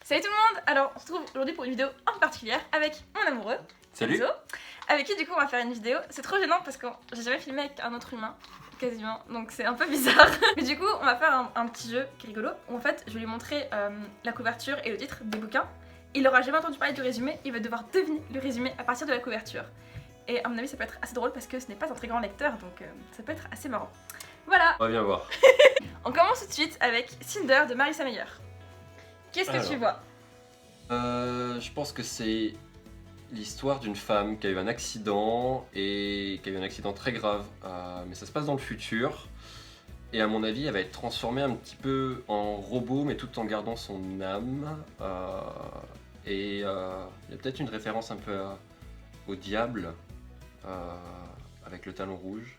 Salut tout le monde. Alors on se retrouve aujourd'hui pour une vidéo un peu particulière avec mon amoureux. Salut. Enzo, avec qui du coup on va faire une vidéo. C'est trop gênant parce que j'ai jamais filmé avec un autre humain, quasiment, donc c'est un peu bizarre. Mais du coup on va faire un petit jeu qui est rigolo, où en fait je vais lui montrer la couverture et le titre des bouquins. Il aura jamais entendu parler du résumé, il va devoir deviner le résumé à partir de la couverture. Et à mon avis ça peut être assez drôle parce que ce n'est pas un très grand lecteur, donc ça peut être assez marrant. Voilà. On va bien voir. On commence tout de suite avec Cinder de Marissa Meyer. Qu'est-ce que tu vois? Je pense que c'est l'histoire d'une femme qui a eu un accident et qui a eu un accident très grave, mais ça se passe dans le futur. Et à mon avis, elle va être transformée un petit peu en robot, mais tout en gardant son âme. Et il y a peut-être une référence un peu au diable, avec le talon rouge.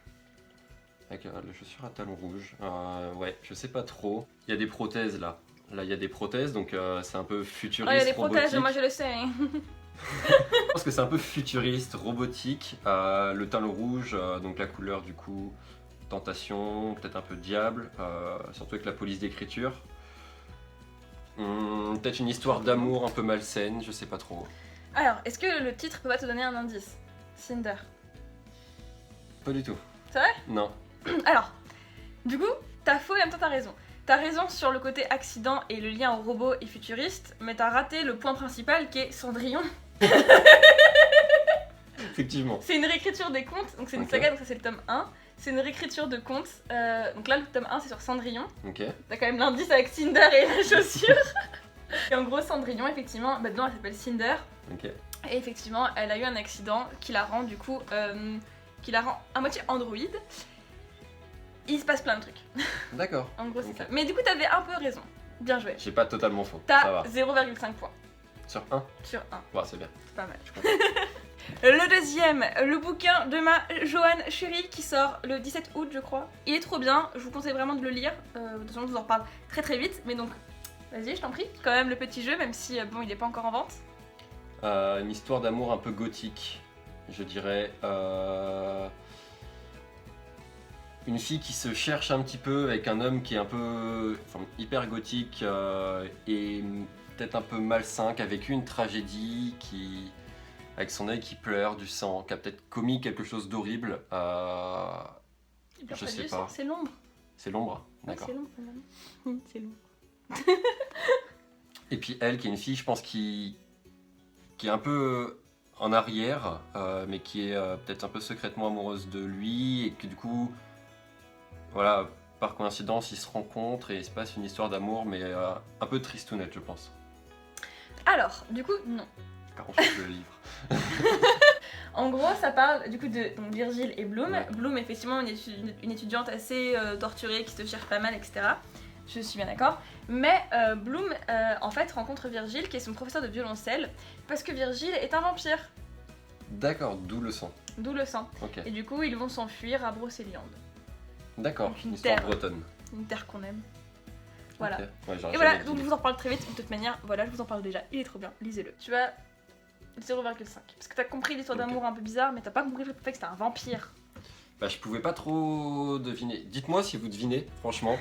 Avec la chaussure à talons rouges. Ouais, je sais pas trop. Il y a des prothèses là. Là, il y a des prothèses, donc c'est un peu futuriste, Oh, il y a des robotique. prothèses, moi je le sais. Je pense que c'est un peu futuriste, robotique. Le talon rouge, donc la couleur du coup, tentation, peut-être un peu diable, surtout avec la police d'écriture. Peut-être une histoire d'amour un peu malsaine, je sais pas trop. Alors, est-ce que le titre peut pas te donner un indice? Cinder. Pas du tout. C'est vrai? Non. Alors, du coup, t'as faux et en même temps t'as raison. T'as raison sur le côté accident et le lien au robot et futuriste, mais t'as raté le point principal qui est Cendrillon. Effectivement. C'est une réécriture des contes, donc c'est une saga, donc ça c'est le tome 1. C'est une réécriture de contes, donc là le tome 1 c'est sur Cendrillon. Ok. T'as quand même l'indice avec Cinder et la chaussure. Et en gros, Cendrillon, effectivement, dedans elle s'appelle Cinder. Ok. Et effectivement, elle a eu un accident qui la rend du coup, qui la rend à moitié androïde. Il se passe plein de trucs. D'accord. En gros, c'est Ok. ça. Mais du coup, t'avais un peu raison. Bien joué. J'ai pas totalement faux. Ça T'as va. 0,5 points Sur 1. sur 1. Ouais, c'est bien. C'est pas mal, je crois. Le deuxième, le bouquin de ma Joanne Chérie qui sort le 17 août, je crois. Il est trop bien, je vous conseille vraiment de le lire. De toute façon, je vous en reparle très très vite. Mais donc, vas-y, je t'en prie. Quand même le petit jeu, même si bon, il est pas encore en vente. Une histoire d'amour un peu gothique, je dirais. Une fille qui se cherche un petit peu avec un homme qui est un peu hyper gothique et peut-être un peu malsain, qui a vécu une tragédie, qui, avec son œil qui pleure, du sang, qui a peut-être commis quelque chose d'horrible. Je sais pas. C'est l'ombre. C'est l'ombre, Ouais, d'accord. c'est l'ombre. C'est l'ombre. Et puis elle, qui est une fille, je pense, qui est un peu en arrière, mais qui est peut-être un peu secrètement amoureuse de lui, et que du coup, voilà, par coïncidence, ils se rencontrent et il se passe une histoire d'amour, mais un peu tristounette, je pense. Alors, du coup, non. Car on fait le livre. En gros, ça parle du coup de donc, Virgile et Bloom. Ouais. Bloom, effectivement, une étudiante assez torturée qui se cherche pas mal, etc. Je suis bien d'accord. Mais Bloom, en fait, rencontre Virgile, qui est son professeur de violoncelle, parce que Virgile est un vampire. D'accord, d'où le sang. D'où le sang. Ok. Et du coup, ils vont s'enfuir à Brocéliande. D'accord, Donc une une histoire terre. bretonne. Une terre qu'on aime. Voilà. Ok. Ouais, j'aurais Et voilà, jamais donc je deviné. vous en reparle très vite. De toute manière, voilà, je vous en parle déjà. Il est trop bien, lisez-le. Tu as 0,5. Parce que t'as compris l'histoire Ok. d'amour un peu bizarre, mais t'as pas compris le fait que c'était un vampire. Bah, je pouvais pas trop deviner. Dites-moi si vous devinez, franchement.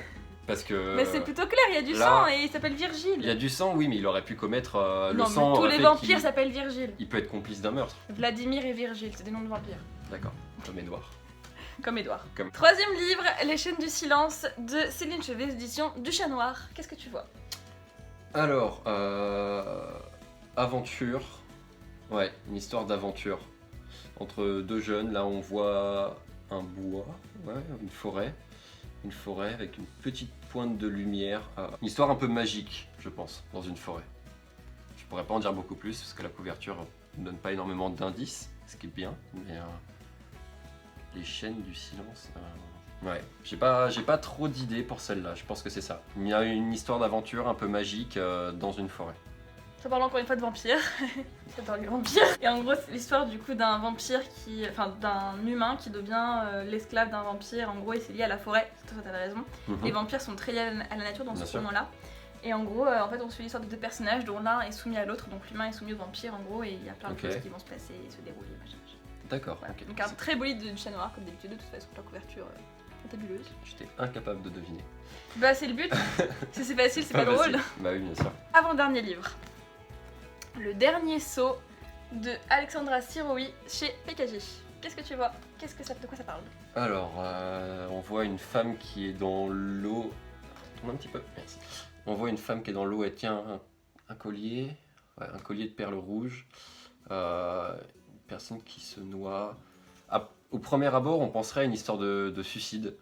Parce que. Mais c'est plutôt clair, il y a du là, sang et il s'appelle Virgile. Il y a du sang, oui, mais il aurait pu commettre le Non, sang. mais tous les fait vampires qu'il- s'appellent Virgile. Il peut être complice d'un meurtre. Vladimir et Virgile, c'est des noms de vampires. D'accord, comme Edouard. Comme Édouard. Comme- Troisième livre, Les chaînes du silence de Céline Chevet, édition du Chat Noir. Qu'est-ce que tu vois? Alors, aventure. Ouais, une histoire d'aventure. Entre deux jeunes, là on voit un bois, ouais, une forêt. Une forêt avec une petite pointe de lumière. Une histoire un peu magique, je pense, dans une forêt. Je pourrais pas en dire beaucoup plus parce que la couverture ne donne pas énormément d'indices, ce qui est bien, mais les chaînes du silence. Ouais, j'ai pas trop d'idées pour celle-là, je pense que c'est ça. Il y a une histoire d'aventure un peu magique dans une forêt. Ça parle encore une fois de vampires. J'adore les vampires. Et en gros, c'est l'histoire du coup d'un vampire qui. Enfin, d'un humain qui devient l'esclave d'un vampire. En gros, et c'est lié à la forêt. Ça, t'avais raison. Mhm. Les vampires sont très liés à la nature dans Bien ce sûr. roman-là. Et en gros, en fait, on suit l'histoire de deux personnages dont l'un est soumis à l'autre. Donc l'humain est soumis au vampire en gros, et il y a plein de Ok. choses qui vont se passer et se dérouler. Machin. D'accord, Voilà. ok. Donc un très beau livre du Chat Noir, comme d'habitude, de toute façon, la couverture. Fantabuleuse. J'étais incapable de deviner. Bah c'est le but. Si c'est facile, c'est pas drôle. facile. Bah oui, bien sûr. Avant-dernier livre. Le dernier saut de Alexandra Sirowy chez PKJ. Qu'est-ce que tu vois? De quoi ça parle? Alors, on voit une femme qui est dans l'eau. Tourne un petit peu, merci. On voit une femme qui est dans l'eau, elle tient un collier, ouais, un collier de perles rouges. Une personne qui se noie. Au premier abord, on penserait à une histoire de suicide.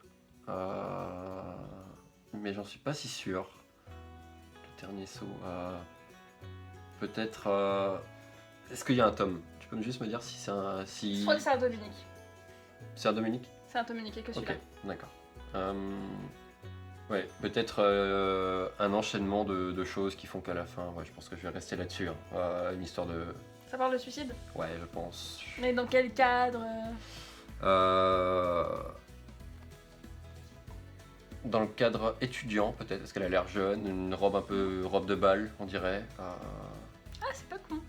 Mais j'en suis pas si sûr. Le dernier saut. Peut-être. Est-ce qu'il y a un tome? Tu peux juste me dire si c'est un. Je crois que c'est un Dominique. C'est un Dominique? C'est un Dominique et que celui-là. Ok, d'accord. Ouais, peut-être un enchaînement de choses qui font qu'à la fin, ouais, je pense que je vais rester là-dessus. Hein. Une histoire de. Ça parle de suicide? Ouais, je pense. Mais dans quel cadre? Dans le cadre étudiant, peut-être, parce qu'elle a l'air jeune, une robe un peu robe de bal, on dirait. Ah, c'est pas con.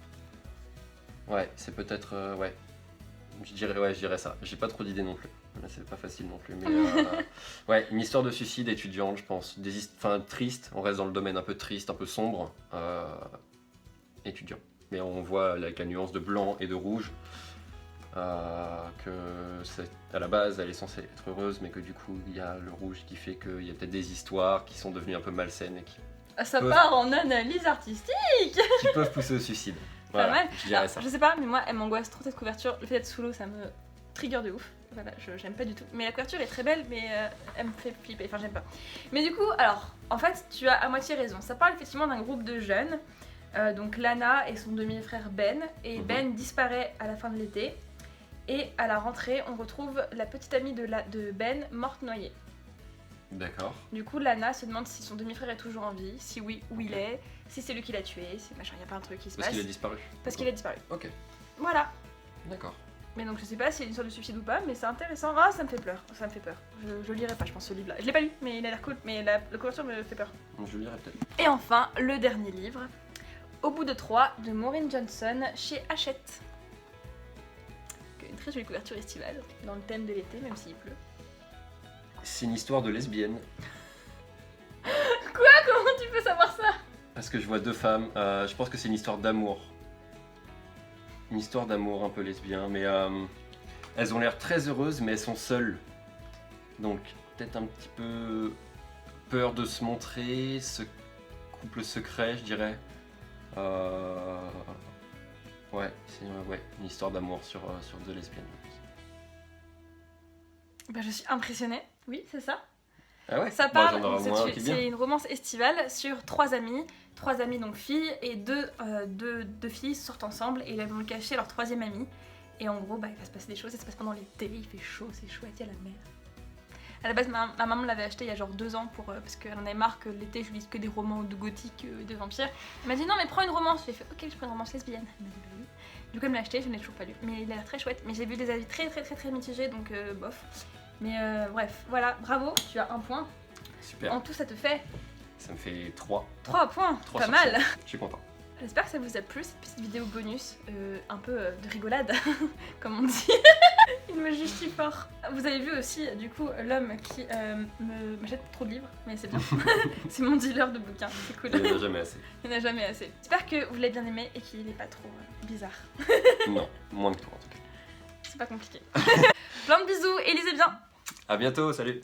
Ouais, c'est peut-être. Ouais. Je dirais ça. J'ai pas trop d'idées non plus. C'est pas facile non plus. Mais ouais, une histoire de suicide étudiante, je pense. Enfin, triste. On reste dans le domaine un peu triste, un peu sombre. Étudiant. Mais on voit avec la nuance de blanc et de rouge que à la base elle est censée être heureuse, mais que du coup il y a le rouge qui fait qu'il y a peut-être des histoires qui sont devenues un peu malsaines et qui Ça part en analyse artistique. qui peuvent pousser au suicide. Pas mal. Je dirais ça. Je sais pas, mais moi elle m'angoisse trop cette couverture. Le fait d'être sous l'eau, ça me trigger de ouf. Voilà, j'aime pas du tout. Mais la couverture est très belle, mais elle me fait flipper. Enfin, j'aime pas. Mais du coup, alors, en fait, tu as à moitié raison. Ça parle effectivement d'un groupe de jeunes. Donc Lana et son demi-frère Ben. Et Ben disparaît à la fin de l'été. Et à la rentrée, on retrouve la petite amie de Ben morte noyée. D'accord. Du coup, Lana se demande si son demi-frère est toujours en vie, si oui, où il est, si c'est lui qui l'a tué, si machin, il y a pas un truc qui se passe. Parce qu'il a disparu. Parce qu'il a disparu. Ok. Voilà. D'accord. Mais donc je sais pas si c'est une histoire de suicide ou pas, mais c'est intéressant. Ah, ça me fait peur. Ça me fait peur. Je lirai pas, je pense, ce livre-là. Je l'ai pas lu, mais il a l'air cool. Mais la couverture me fait peur. Je lirai peut-être. Et enfin, le dernier livre, Au bout de 3, de Maureen Johnson, chez Hachette. Une très jolie couverture estivale, dans le thème de l'été, même s'il pleut. C'est une histoire de lesbienne. Quoi? Comment tu peux savoir ça? Parce que je vois deux femmes. Je pense que c'est une histoire d'amour. Une histoire d'amour un peu lesbien, mais elles ont l'air très heureuses, mais elles sont seules. Donc peut-être un petit peu peur de se montrer, ce couple secret, je dirais. Ouais, c'est une histoire d'amour sur deux lesbiennes. Bah, je suis impressionnée. Oui, c'est ça. Ah ouais. Ça parle, j'en aurai au moins un qui est bien. c'est une romance estivale sur trois amies donc filles, et deux filles sortent ensemble et elles vont cacher leur troisième amie. Et en gros, bah, il va se passer des choses, ça se passe pendant l'été, il fait chaud, c'est chouette, il y a la mer. À la base, ma maman l'avait acheté il y a genre 2 ans parce qu'elle en avait marre que l'été je lise que des romans de gothique, de vampires. Elle m'a dit non, mais prends une romance. J'ai fait ok, je prends une romance lesbienne. Elle m'a dit bah oui. Du coup, elle me l'a acheté, je ne l'ai toujours pas lu. Mais il a l'air très chouette. Mais j'ai vu des avis très mitigés, donc bof. Mais bref, voilà, bravo, tu as 1 point. Super. En tout, ça te fait Ça me fait 3. 3 points, 3 pas sur mal. 5. Je suis content. J'espère que ça vous a plu, cette petite vidéo bonus, un peu de rigolade, comme on dit. Il me justifie fort. Vous avez vu aussi, du coup, l'homme qui m'achète trop de livres, mais c'est bien. C'est mon dealer de bouquins, c'est cool. Il n'y en a jamais assez. Il n'y en a jamais assez. J'espère que vous l'avez bien aimé et qu'il n'est pas trop bizarre. Non, moins que toi en tout cas. C'est pas compliqué. Plein de bisous et lisez bien. À bientôt, salut.